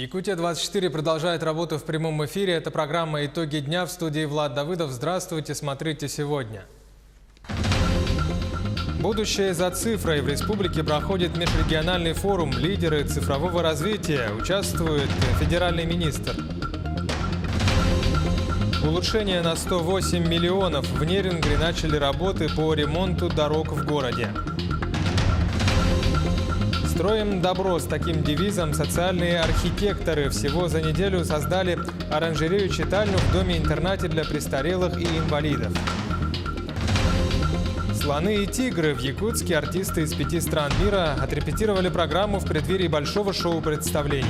Якутия-24 продолжает работу в прямом эфире. Это программа «Итоги дня», в студии Влад Давыдов. Здравствуйте, смотрите сегодня. Будущее за цифрой. В республике проходит межрегиональный форум. Лидеры цифрового развития. Участвует федеральный министр. Улучшение на 108 миллионов. В Нерингре начали работы по ремонту дорог в городе. Строим добро. С таким девизом социальные архитекторы всего за неделю создали оранжерею-читальню в доме-интернате для престарелых и инвалидов. Слоны и тигры. В Якутске артисты из 5 стран мира отрепетировали программу в преддверии большого шоу-представления.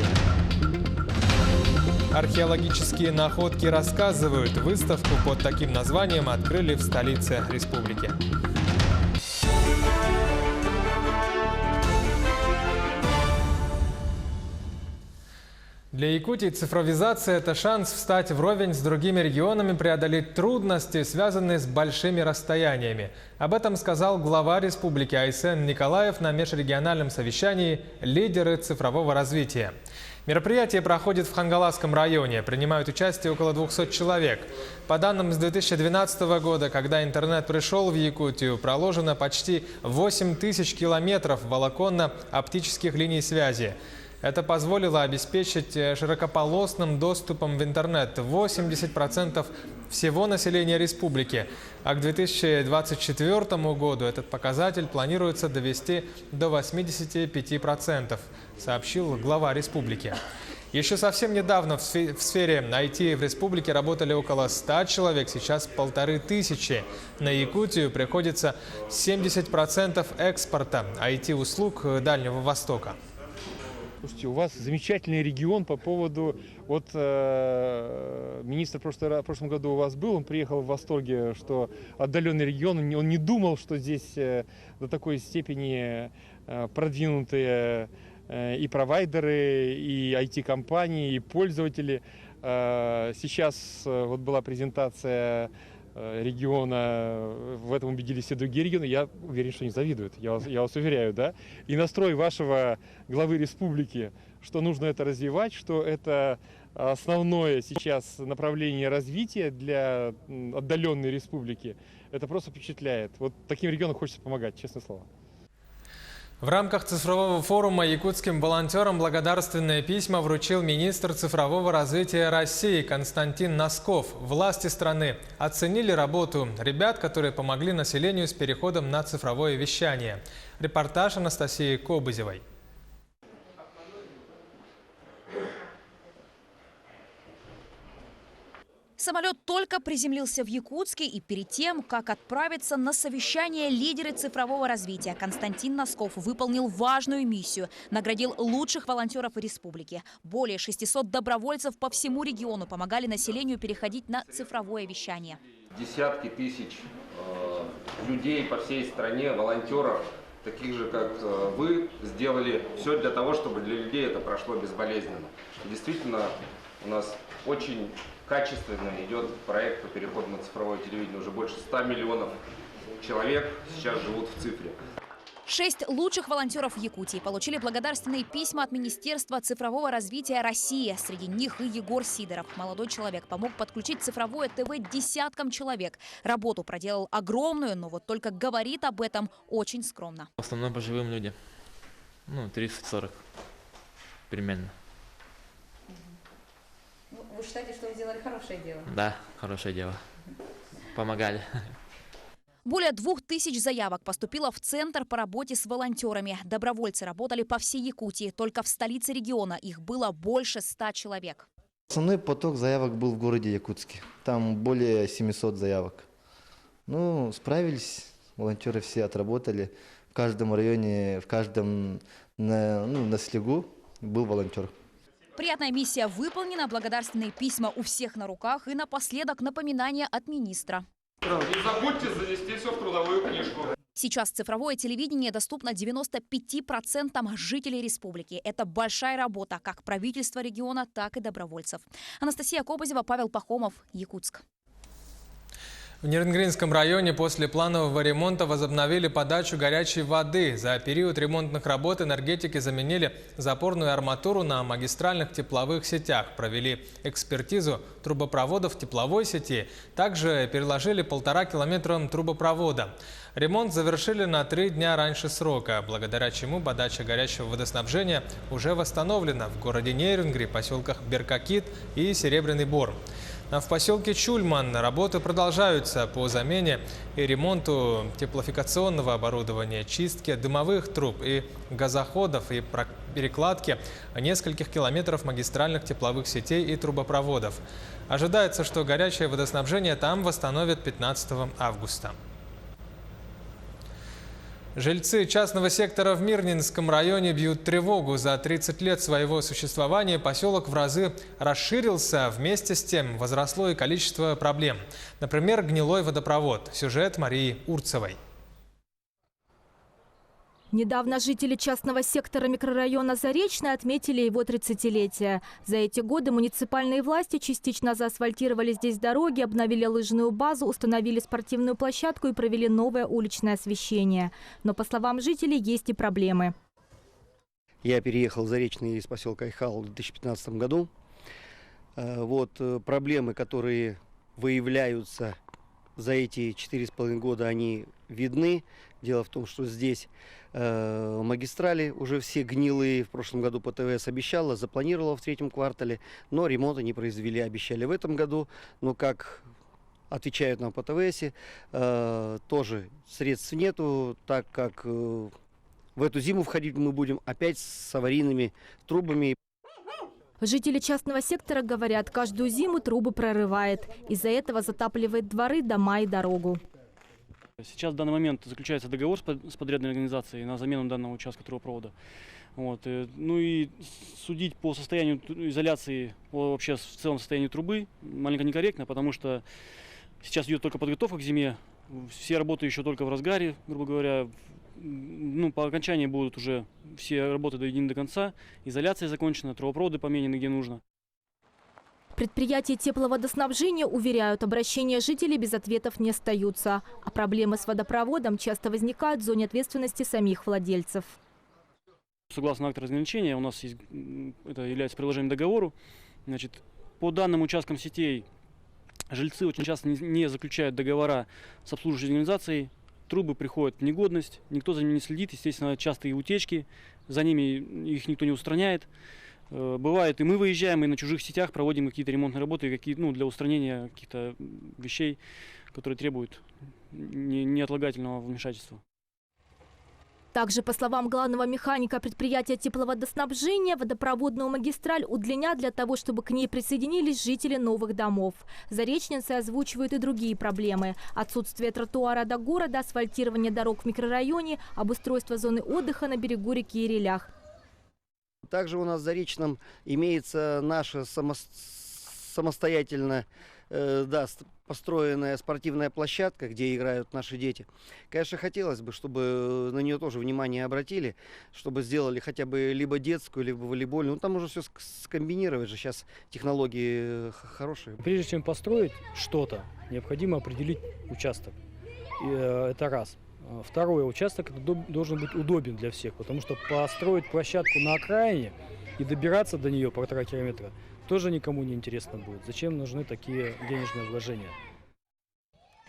Археологические находки рассказывают. Выставку под таким названием открыли в столице республики. Для Якутии цифровизация – это шанс встать вровень с другими регионами, преодолеть трудности, связанные с большими расстояниями. Об этом сказал глава республики Айсен Николаев на межрегиональном совещании «Лидеры цифрового развития». Мероприятие проходит в Хангаласском районе. Принимают участие около 200 человек. По данным с 2012 года, когда интернет пришел в Якутию, проложено почти 8 тысяч километров волоконно-оптических линий связи. Это позволило обеспечить широкополосным доступом в интернет 80% всего населения республики. А к 2024 году этот показатель планируется довести до 85%, сообщил глава республики. Еще совсем недавно в сфере IT в республике работали около 100 человек, сейчас 1500. На Якутию приходится 70% экспорта IT-услуг Дальнего Востока. Слушайте, у вас замечательный регион по поводу... Вот министр в прошлом году у вас был, он приехал в восторге, что отдаленный регион, он не думал, что здесь до такой степени продвинутые и провайдеры, и IT-компании, и пользователи. Сейчас вот была презентация региона, в этом убедились все другие регионы, я уверен, что не завидуют, я вас уверяю, да? И настрой вашего главы республики, что нужно это развивать, что это основное сейчас направление развития для отдаленной республики, это просто впечатляет. Вот таким регионам хочется помогать, честное слово. В рамках цифрового форума якутским волонтерам благодарственные письма вручил министр цифрового развития России Константин Носков. Власти страны оценили работу ребят, которые помогли населению с переходом на цифровое вещание. Репортаж Анастасии Кобызевой. Самолет только приземлился в Якутске, и перед тем, как отправиться на совещание, лидеры цифрового развития Константин Носков выполнил важную миссию. Наградил лучших волонтеров республики. Более 600 добровольцев по всему региону помогали населению переходить на цифровое вещание. Десятки тысяч людей по всей стране, волонтеров, таких же, как вы, сделали все для того, чтобы для людей это прошло безболезненно. Действительно, у нас очень качественно идет проект по переходу на цифровое телевидение. Уже больше 100 миллионов человек сейчас живут в цифре. 6 лучших волонтеров Якутии получили благодарственные письма от Министерства цифрового развития России. Среди них и Егор Сидоров. Молодой человек помог подключить цифровое ТВ десяткам человек. Работу проделал огромную, но вот только говорит об этом очень скромно. В основном пожилым людям. 30-40 примерно. Вы считаете, что вы сделали хорошее дело? Да, хорошее дело. Помогали. Более 2000 заявок поступило в Центр по работе с волонтерами. Добровольцы работали по всей Якутии. Только в столице региона их было больше 100 человек. Основной поток заявок был в городе Якутске. Там более 700 заявок. Справились, волонтеры все отработали. В каждом районе, в каждом на слегу был волонтер. Приятная миссия выполнена, благодарственные письма у всех на руках и напоследок напоминание от министра. Не забудьте занести все в трудовую книжку. Сейчас цифровое телевидение доступно 95% жителей республики. Это большая работа как правительства региона, так и добровольцев. Анастасия Кобызева, Павел Пахомов, Якутск. В Нерюнгринском районе после планового ремонта возобновили подачу горячей воды. За период ремонтных работ энергетики заменили запорную арматуру на магистральных тепловых сетях, провели экспертизу трубопроводов тепловой сети, также переложили 1,5 километра трубопровода. Ремонт завершили на 3 дня раньше срока, благодаря чему подача горячего водоснабжения уже восстановлена в городе Нерюнгри, поселках Беркакит и Серебряный Бор. А в поселке Чульман работы продолжаются по замене и ремонту теплофикационного оборудования, чистке дымовых труб и газоходов и перекладке нескольких километров магистральных тепловых сетей и трубопроводов. Ожидается, что горячее водоснабжение там восстановят 15 августа. Жильцы частного сектора в Мирнинском районе бьют тревогу. За 30 лет своего существования поселок в разы расширился, вместе с тем возросло и количество проблем. Например, гнилой водопровод. Сюжет Марии Урцевой. Недавно жители частного сектора микрорайона Заречный отметили его 30-летие. За эти годы муниципальные власти частично заасфальтировали здесь дороги, обновили лыжную базу, установили спортивную площадку и провели новое уличное освещение. Но, по словам жителей, есть и проблемы. Я переехал в Заречный из поселка Айхал в 2015 году. Проблемы, которые выявляются за эти 4,5 года, они видны. Дело в том, что здесь магистрали уже все гнилые. В прошлом году ПТВС обещала, запланировала в 3-м квартале, но ремонта не произвели, обещали в этом году. Но, как отвечают нам по ПТВС, тоже средств нету, так как в эту зиму входить мы будем опять с аварийными трубами. Жители частного сектора говорят, каждую зиму трубы прорывает. Из-за этого затапливает дворы, дома и дорогу. Сейчас в данный момент заключается договор с подрядной организацией на замену данного участка трубопровода. Ну и судить по состоянию изоляции, вообще в целом состоянию трубы, маленько некорректно, потому что сейчас идет только подготовка к зиме, все работы еще только в разгаре, грубо говоря. По окончании будут уже все работы доведены до конца, изоляция закончена, трубопроводы поменены где нужно. Предприятия тепловодоснабжения уверяют, обращения жителей без ответов не остаются. А проблемы с водопроводом часто возникают в зоне ответственности самих владельцев. Согласно акту разграничения, у нас есть, это является приложением к договору. По данным участкам сетей жильцы очень часто не заключают договора с обслуживающей организацией. Трубы приходят в негодность, никто за ними не следит, естественно, частые утечки, за ними их никто не устраняет. Бывает, и мы выезжаем, и на чужих сетях проводим какие-то ремонтные работы, для устранения каких-то вещей, которые требуют неотлагательного вмешательства. Также, по словам главного механика предприятия тепловодоснабжения, водопроводную магистраль удлинят для того, чтобы к ней присоединились жители новых домов. Заречненцы озвучивают и другие проблемы. Отсутствие тротуара до города, асфальтирование дорог в микрорайоне, обустройство зоны отдыха на берегу реки Ирилях. Также у нас в Заречном имеется наша самостоятельно построенная спортивная площадка, где играют наши дети. Конечно, хотелось бы, чтобы на нее тоже внимание обратили, чтобы сделали хотя бы либо детскую, либо волейбольную. Там уже все скомбинировать же, сейчас технологии хорошие. Прежде чем построить что-то, необходимо определить участок. Это раз. Второе, участок должен быть удобен для всех, потому что построить площадку на окраине и добираться до нее 1,5 километра тоже никому не интересно будет. Зачем нужны такие денежные вложения?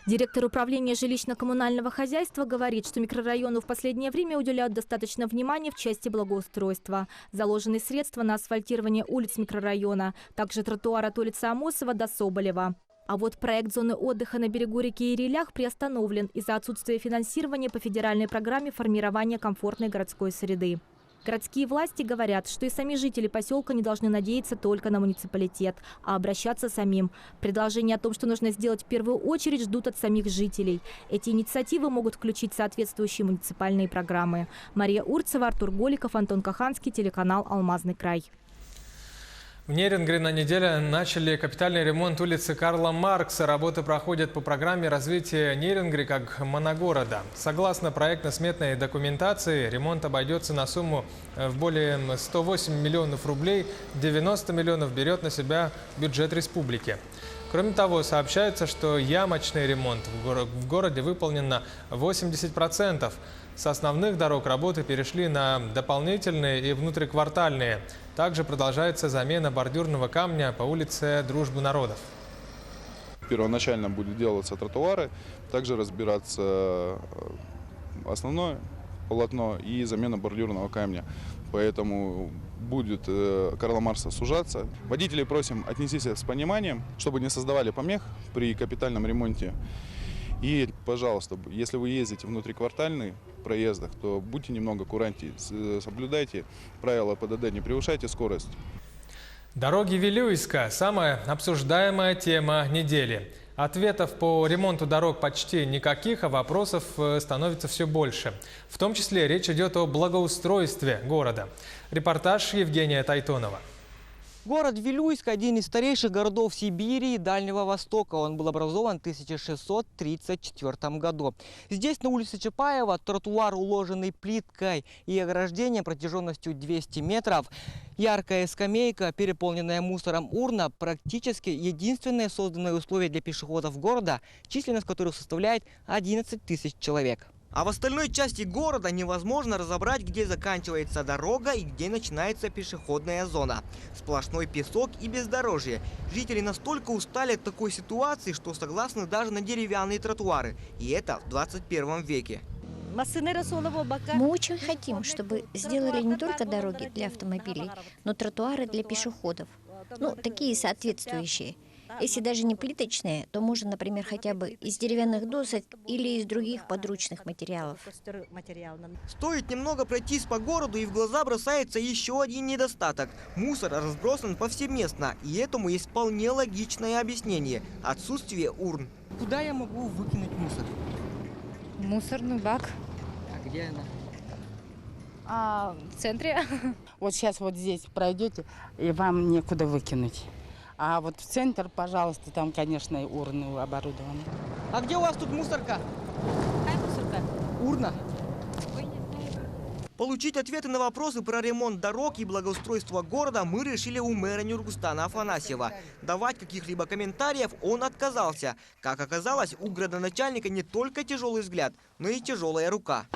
Директор управления жилищно-коммунального хозяйства говорит, что микрорайону в последнее время уделяют достаточно внимания в части благоустройства. Заложены средства на асфальтирование улиц микрорайона, также тротуар от улицы Амосова до Соболева. А вот проект зоны отдыха на берегу реки Ирилях приостановлен из-за отсутствия финансирования по федеральной программе формирования комфортной городской среды. Городские власти говорят, что и сами жители поселка не должны надеяться только на муниципалитет, а обращаться самим. Предложения о том, что нужно сделать в первую очередь, ждут от самих жителей. Эти инициативы могут включить соответствующие муниципальные программы. Мария Урцева, Артур Голиков, Антон Каханский, телеканал «Алмазный край». В Нерюнгри на неделе начали капитальный ремонт улицы Карла Маркса. Работы проходят по программе развития Нерюнгри как моногорода. Согласно проектно-сметной документации, ремонт обойдется на сумму в более 108 миллионов рублей. 90 миллионов берет на себя бюджет республики. Кроме того, сообщается, что ямочный ремонт в городе выполнен на 80%. С основных дорог работы перешли на дополнительные и внутриквартальные. Также продолжается замена бордюрного камня по улице Дружбы народов. Первоначально будут делаться тротуары, также разбираться основное полотно и замена бордюрного камня. Поэтому будет Карла Маркса сужаться. Водителей просим отнестись с пониманием, чтобы не создавали помех при капитальном ремонте. И, пожалуйста, если вы ездите внутриквартальных проездах, то будьте немного аккуратнее, соблюдайте правила ПДД, не превышайте скорость. Дороги Вилюйска – самая обсуждаемая тема недели. Ответов по ремонту дорог почти никаких, а вопросов становится все больше. В том числе речь идет о благоустройстве города. Репортаж Евгения Тайтонова. Город Вилюйск – один из старейших городов Сибири и Дальнего Востока. Он был образован в 1634 году. Здесь, на улице Чапаева, тротуар, уложенный плиткой и ограждением протяженностью 200 метров. Яркая скамейка, переполненная мусором урна – практически единственное созданное условие для пешеходов города, численность которых составляет 11 тысяч человек. А в остальной части города невозможно разобрать, где заканчивается дорога и где начинается пешеходная зона. Сплошной песок и бездорожье. Жители настолько устали от такой ситуации, что согласны даже на деревянные тротуары. И это в 21 веке. Мы очень хотим, чтобы сделали не только дороги для автомобилей, но тротуары для пешеходов. Ну, такие соответствующие. Если даже не плиточные, то можно, например, хотя бы из деревянных досок или из других подручных материалов. Стоит немного пройтись по городу, и в глаза бросается еще один недостаток. Мусор разбросан повсеместно, и этому есть вполне логичное объяснение – отсутствие урн. Куда я могу выкинуть мусор? Мусорный бак. А где она? В центре. Вот сейчас вот здесь пройдете, и вам некуда выкинуть. А вот в центр, пожалуйста, там, конечно, и урны оборудованы. А где у вас тут мусорка? Какая мусорка? Урна. Получить ответы на вопросы про ремонт дорог и благоустройство города мы решили у мэра Нургустана Афанасьева. Давать каких-либо комментариев он отказался. Как оказалось, у градоначальника не только тяжелый взгляд, но и тяжелая рука.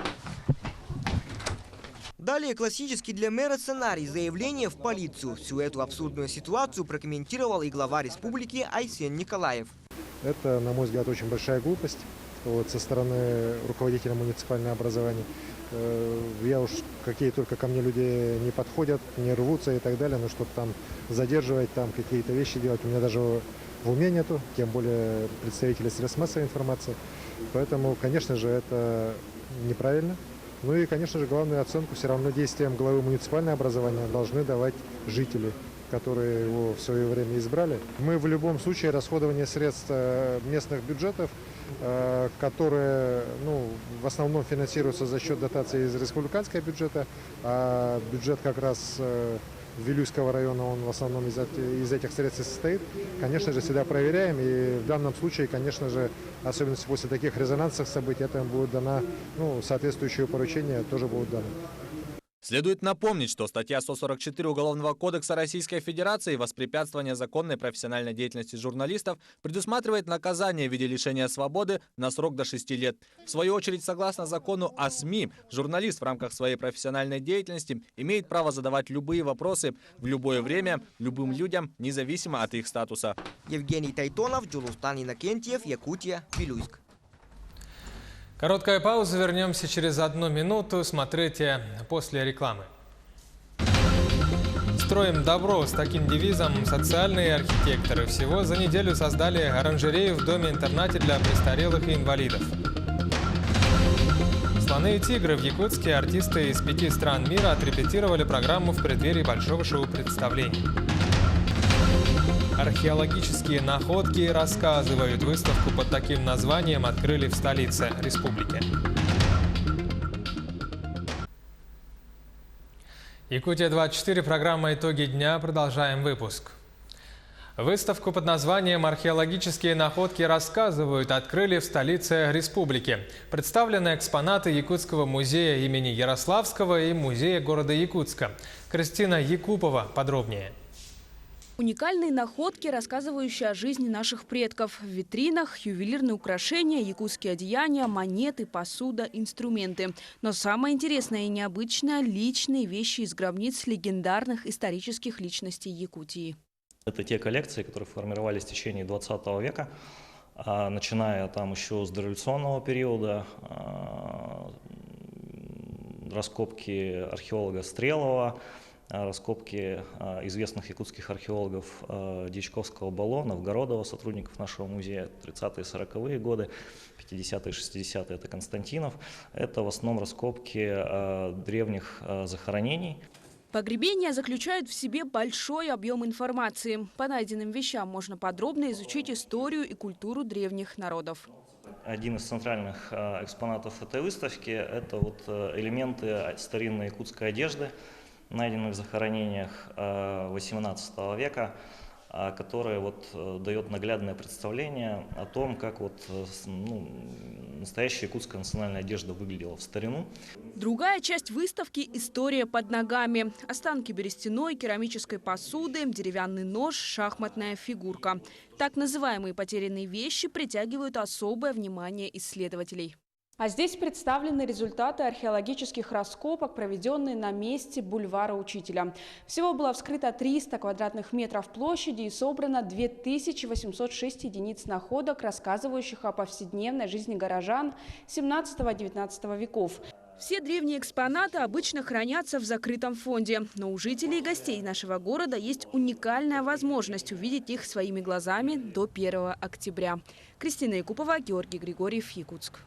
Далее классический для мэра сценарий – заявление в полицию. Всю эту абсурдную ситуацию прокомментировал и глава республики Айсен Николаев. Это, на мой взгляд, очень большая глупость со стороны руководителя муниципального образования. Я уж какие только ко мне люди не подходят, не рвутся и так далее, но чтобы там задерживать, там какие-то вещи делать, у меня даже в уме нету, тем более представители средств массовой информации. Поэтому, конечно же, это неправильно. Ну и, конечно же, главную оценку все равно действиям главы муниципального образования должны давать жители, которые его в свое время избрали. Мы в любом случае расходование средств местных бюджетов, которые в основном финансируются за счет дотаций из республиканского бюджета, а бюджет как раз Вилюйского района, он в основном из этих средств состоит. Конечно же, всегда проверяем, и в данном случае, конечно же, особенно после таких резонансных событий, этому будет дано, соответствующее поручение тоже будут даны. Следует напомнить, что статья 144 Уголовного кодекса Российской Федерации «Воспрепятствование законной профессиональной деятельности журналистов» предусматривает наказание в виде лишения свободы на срок до 6 лет. В свою очередь, согласно закону о СМИ, журналист в рамках своей профессиональной деятельности имеет право задавать любые вопросы в любое время любым людям, независимо от их статуса. Евгений Тайтонов, Джулустан Иннокентьев, Якутия, Вилюйск. Короткая пауза, вернемся через 1 минуту. Смотрите после рекламы. Строим добро. С таким девизом социальные архитекторы всего за неделю создали оранжерею в доме-интернате для престарелых и инвалидов. «Слоны и тигры» в Якутске артисты из 5 стран мира отрепетировали программу в преддверии большого шоу-представления. Археологические находки рассказывают. Выставку под таким названием открыли в столице республики. Якутия-24, программа «Итоги дня». Продолжаем выпуск. Выставку под названием «Археологические находки рассказывают» открыли в столице республики. Представлены экспонаты Якутского музея имени Ярославского и музея города Якутска. Кристина Якупова подробнее. Уникальные находки, рассказывающие о жизни наших предков. В витринах ювелирные украшения, якутские одеяния, монеты, посуда, инструменты. Но самое интересное и необычное – личные вещи из гробниц легендарных исторических личностей Якутии. Это те коллекции, которые формировались в течение 20 века, начиная там еще с дореволюционного периода, раскопки археолога Стрелова, раскопки известных якутских археологов Дьячковского, Бало, Новгородова, сотрудников нашего музея, 30-е, 40-е годы, 50-е, 60-е – это Константинов. Это в основном раскопки древних захоронений. Погребения заключают в себе большой объем информации. По найденным вещам можно подробно изучить историю и культуру древних народов. Один из центральных экспонатов этой выставки – это вот элементы старинной якутской одежды, найденных в захоронениях XVIII века, которое вот дает наглядное представление о том, как вот, настоящая якутская национальная одежда выглядела в старину. Другая часть выставки – история под ногами. Останки берестяной, керамической посуды, деревянный нож, шахматная фигурка. Так называемые потерянные вещи притягивают особое внимание исследователей. А здесь представлены результаты археологических раскопок, проведенные на месте бульвара Учителя. Всего было вскрыто 300 квадратных метров площади и собрано 2806 единиц находок, рассказывающих о повседневной жизни горожан 17-19 веков. Все древние экспонаты обычно хранятся в закрытом фонде, но у жителей и гостей нашего города есть уникальная возможность увидеть их своими глазами до 1 октября. Кристина Якупова, Георгий Григорьев, Якутск.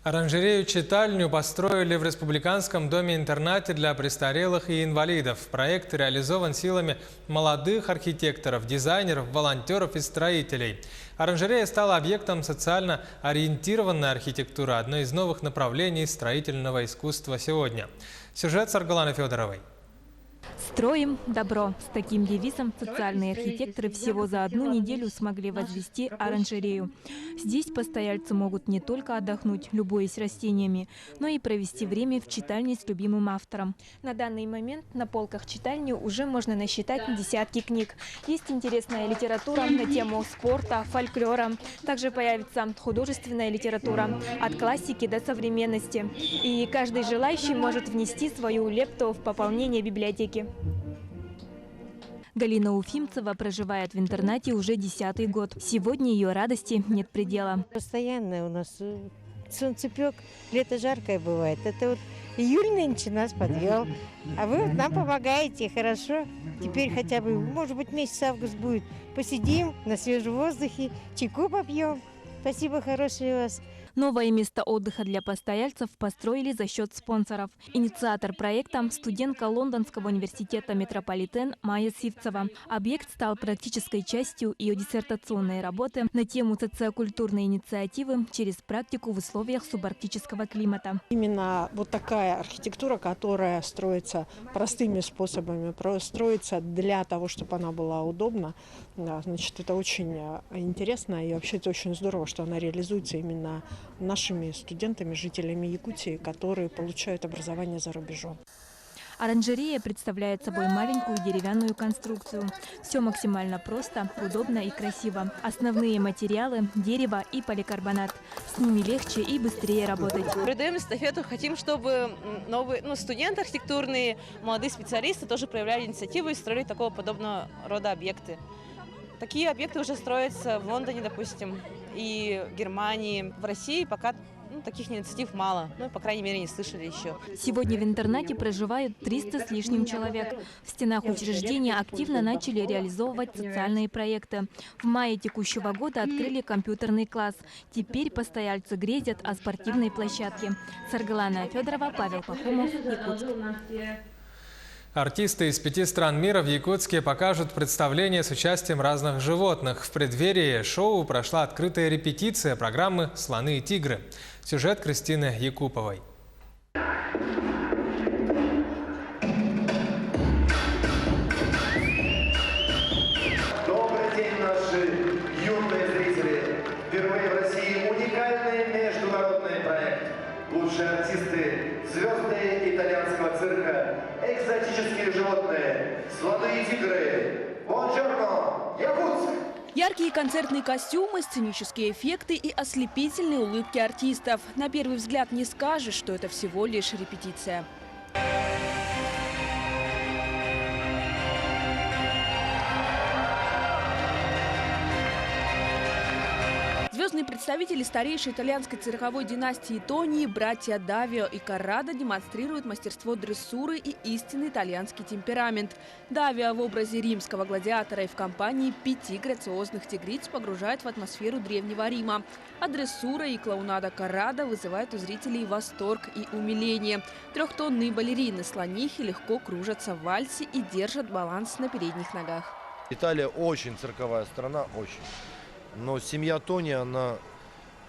Оранжерею-читальню построили в Республиканском доме-интернате для престарелых и инвалидов. Проект реализован силами молодых архитекторов, дизайнеров, волонтеров и строителей. Оранжерея стала объектом социально ориентированной архитектуры, одно из новых направлений строительного искусства сегодня. Сюжет Саргаланы Федоровой. Строим добро. С таким девизом социальные архитекторы всего за одну неделю смогли возвести оранжерею. Здесь постояльцы могут не только отдохнуть, любуясь растениями, но и провести время в читальне с любимым автором. На данный момент на полках читальни уже можно насчитать десятки книг. Есть интересная литература на тему спорта, фольклора. Также появится художественная литература от классики до современности. И каждый желающий может внести свою лепту в пополнение библиотеки. Галина Уфимцева проживает в интернате уже 10-й год. Сегодня ее радости нет предела. Постоянно у нас солнцепек, лето жаркое бывает. Это вот июль нынче нас подвел. А вы вот нам помогаете, хорошо. Теперь хотя бы, может быть, месяц август будет. Посидим на свежем воздухе, чайку попьем. Спасибо, хорошее у вас. Новое место отдыха для постояльцев построили за счет спонсоров. Инициатор проекта – студентка Лондонского университета «Метрополитен» Майя Сивцева. Объект стал практической частью ее диссертационной работы на тему социокультурной инициативы через практику в условиях субарктического климата. Именно вот такая архитектура, которая строится простыми способами, строится для того, чтобы она была удобна, значит, это очень интересно и вообще это очень здорово, что она реализуется именно нашими студентами, жителями Якутии, которые получают образование за рубежом. Оранжерея представляет собой маленькую деревянную конструкцию. Все максимально просто, удобно и красиво. Основные материалы – дерево и поликарбонат. С ними легче и быстрее работать. Передаем эстафету. Хотим, чтобы новые студенты архитектурные, молодые специалисты тоже проявляли инициативу и строили такого подобного рода объекты. Такие объекты уже строятся в Лондоне, допустим, и в Германии. В России пока таких инициатив мало. По крайней мере, не слышали еще. Сегодня в интернате проживают 300 с лишним человек. В стенах учреждения активно начали реализовывать социальные проекты. В мае текущего года открыли компьютерный класс. Теперь постояльцы грезят о спортивной площадке. Саргалана Федорова, Павел Пахомов, Якутск. Артисты из 5 стран мира в Якутске покажут представление с участием разных животных. В преддверии шоу прошла открытая репетиция программы «Слоны и тигры». Сюжет Кристины Якуповой. Добрый день, наши юные зрители! Впервые в России уникальный международный проект. Лучшие артисты, звезды итальянского цирка, экзотические животные, слоны и тигры. Яркие концертные костюмы, сценические эффекты и ослепительные улыбки артистов. На первый взгляд не скажешь, что это всего лишь репетиция. Звездные представители старейшей итальянской цирковой династии Тонии, братья Давио и Коррадо, демонстрируют мастерство дрессуры и истинный итальянский темперамент. Давио в образе римского гладиатора и в компании 5 грациозных тигриц погружает в атмосферу Древнего Рима. А дрессура и клоунада Коррадо вызывают у зрителей восторг и умиление. 3-тонные балерины-слонихи легко кружатся в вальсе и держат баланс на передних ногах. Италия очень цирковая страна, очень. Но семья Тони, она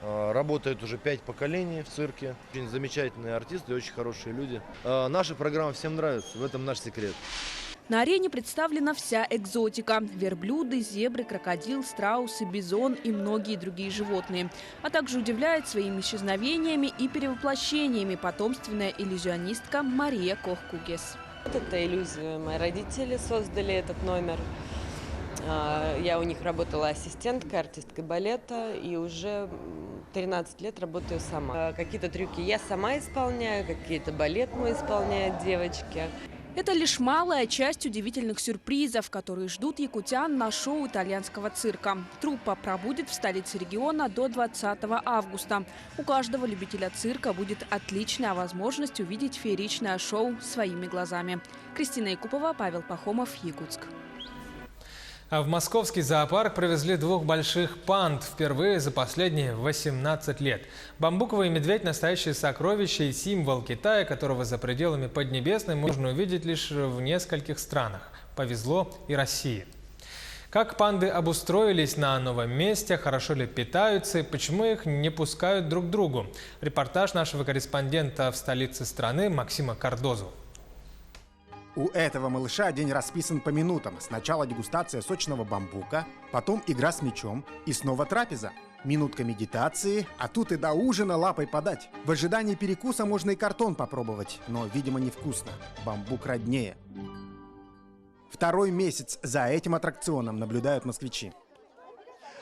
работает уже 5 поколений в цирке. Очень замечательные артисты и очень хорошие люди. Наша программа всем нравится, в этом наш секрет. На арене представлена вся экзотика. Верблюды, зебры, крокодил, страусы, бизон и многие другие животные. А также удивляет своими исчезновениями и перевоплощениями потомственная иллюзионистка Мария Кох-Кугес. Это иллюзия. Мои родители создали этот номер. Я у них работала ассистенткой, артисткой балета, и уже 13 лет работаю сама. Какие-то трюки я сама исполняю, какие-то балет мой исполняют девочки. Это лишь малая часть удивительных сюрпризов, которые ждут якутян на шоу итальянского цирка. Труппа пробудет в столице региона до 20 августа. У каждого любителя цирка будет отличная возможность увидеть фееричное шоу своими глазами. Кристина Якупова, Павел Пахомов, Якутск. А в московский зоопарк привезли 2 больших панд впервые за последние 18 лет. Бамбуковый медведь – настоящее сокровище и символ Китая, которого за пределами Поднебесной можно увидеть лишь в нескольких странах. Повезло и России. Как панды обустроились на новом месте, хорошо ли питаются и почему их не пускают друг к другу? Репортаж нашего корреспондента в столице страны Максима Кардозу. У этого малыша день расписан по минутам. Сначала дегустация сочного бамбука, потом игра с мячом и снова трапеза. Минутка медитации, а тут и до ужина лапой подать. В ожидании перекуса можно и картон попробовать, но, видимо, невкусно. Бамбук роднее. 2-й месяц за этим аттракционом наблюдают москвичи.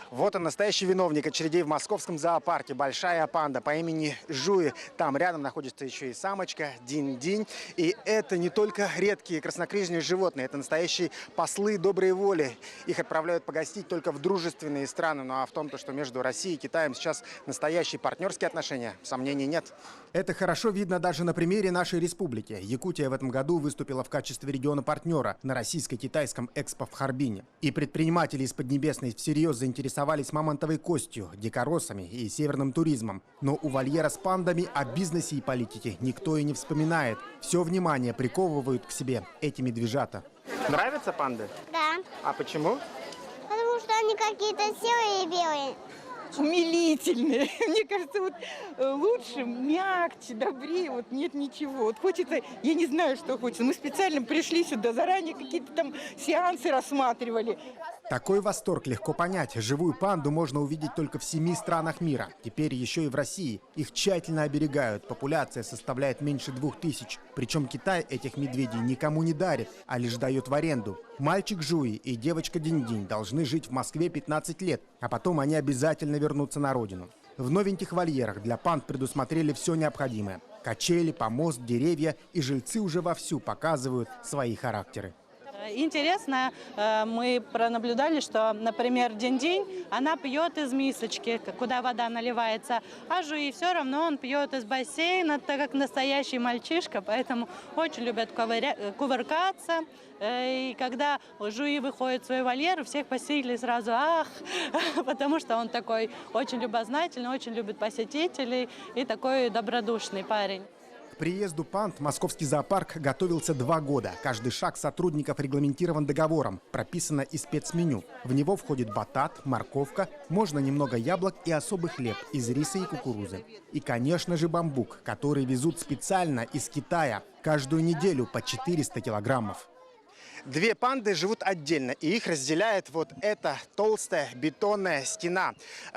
Вот он, настоящий виновник очередей в московском зоопарке. Большая панда по имени Жуи. Там рядом находится еще и самочка Динь-Динь. И это не только редкие краснокнижные животные, это настоящие послы доброй воли. Их отправляют погостить только в дружественные страны. Ну а в том, что между Россией и Китаем сейчас настоящие партнерские отношения, сомнений нет. Это хорошо видно даже на примере нашей республики. Якутия в этом году выступила в качестве региона-партнера на российско-китайском экспо в Харбине. И предприниматели из Поднебесной всерьез заинтересовались мамонтовой костью, дикоросами и северным туризмом. Но у вольера с пандами о бизнесе и политике никто и не вспоминает. Все внимание приковывают к себе эти медвежата. Нравятся панды? Да. А почему? Потому что они какие-то серые и белые. Умилительные. Мне кажется, вот лучше, мягче, добрее, вот нет ничего. Вот хочется, я не знаю, что хочется. Мы специально пришли сюда, заранее какие-то там сеансы рассматривали. Такой восторг легко понять. Живую панду можно увидеть только в 7 странах мира. Теперь еще и в России. Их тщательно оберегают. Популяция составляет меньше 2000. Причем Китай этих медведей никому не дарит, а лишь дает в аренду. Мальчик Жуи и девочка Динь-Динь должны жить в Москве 15 лет, а потом они обязательно вернутся на родину. В новеньких вольерах для панд предусмотрели все необходимое. Качели, помост, деревья, и жильцы уже вовсю показывают свои характеры. Интересно, мы пронаблюдали, что, например, Динь-Динь, она пьет из мисочки, куда вода наливается, а Жуи все равно он пьет из бассейна, так как настоящий мальчишка, поэтому очень любят кувыркаться. И когда Жуи выходит в свой вольер, у всех посетителей сразу «ах», потому что он такой очень любознательный, очень любит посетителей и такой добродушный парень. К приезду панд московский зоопарк готовился 2 года. Каждый шаг сотрудников регламентирован договором, прописано и спецменю. В него входит батат, морковка, можно немного яблок и особый хлеб из риса и кукурузы. И, конечно же, бамбук, который везут специально из Китая. Каждую неделю по 400 килограммов. 2 панды живут отдельно, и их разделяет вот эта толстая бетонная стена.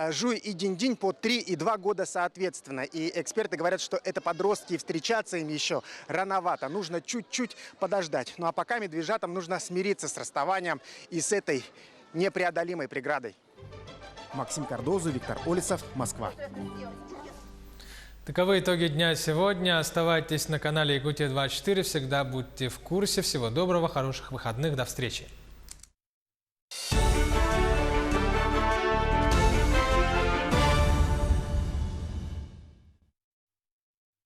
Жуи и Динь-Динь по 3 и 2 года соответственно. И эксперты говорят, что это подростки, и встречаться им еще рановато. Нужно чуть-чуть подождать. Ну а пока медвежатам нужно смириться с расставанием и с этой непреодолимой преградой. Максим Кардозу, Виктор Олесов, Москва. Таковы итоги дня сегодня. Оставайтесь на канале Якутия 24. Всегда будьте в курсе. Всего доброго, хороших выходных. До встречи.